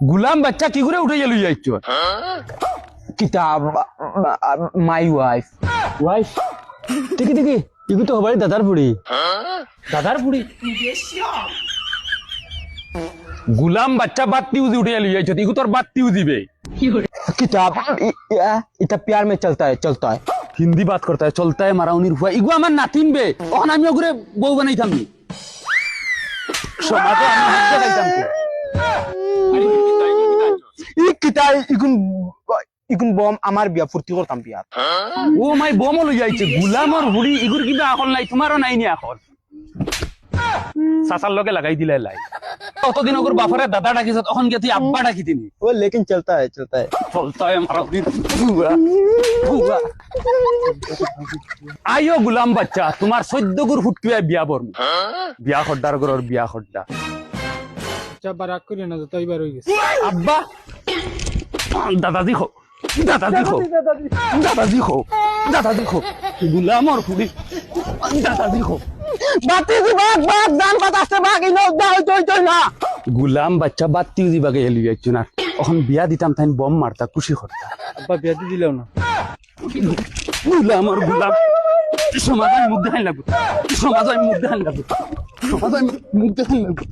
গুলাম বাচ্চা কি করে উঠে গেল যাইছ কিতাব মাই ওয়াইফ ওয়াইফ দেখি দেখি ইগু তো হবারই দাদার বুড়ি গুলাম বাচ্চা বাত্তি উজি উঠে গেল যাইছ ইগু তোর বাত্তি উজিবে किताब इतना प्यार में चलता है हिंदी बात करता है चलता है मारा उनिर हुआ इगु আমার নাতিন বে ওখানে আমি ওগুরে বউ বানাইতাম নি সমাজে আমি হাতে লাইতাম ये किताब इकुन बम আমার বিয়া ফুর্তি করতাম বিয়া ও মাই বম লই যাইছে গুলামর হুড়ি ইগুর কিবা আকল নাই তোমারও নাই নি আকল সাসার লগে লাগাই দিলে লাই কতদিন ওগর বাফারে দাদা ডাকিছ তখন কে তুই আব্বা ডাকি দিনি वो लेकिन चलता है চলতা है মারা দিন বুয়া আইও গুলাম বাচ্চা তোমার 14 গুর ফুটকিয়া বিয়া বরম বিয়া খড্ডার গরর বিয়া খড্ডা আচ্ছা বারাক করি না তো এবার হই গেছে আব্বা দাদা দেখো গুলামর ফুড়ি দাদা দেখো बाती सी बात जान बताते भाग इनो दई ना গুলাম বাচ্চা বাত্তি দিবাগে এলি যাইছো না এখন বিয়া দিতাম তাই বম মারতা খুশি করতা আব্বা বিয়া দিলাও না গুলামর গুলাম সমাজে মুখ দেখাই লাগবে সমাজে মুখ দেখাই লাগবে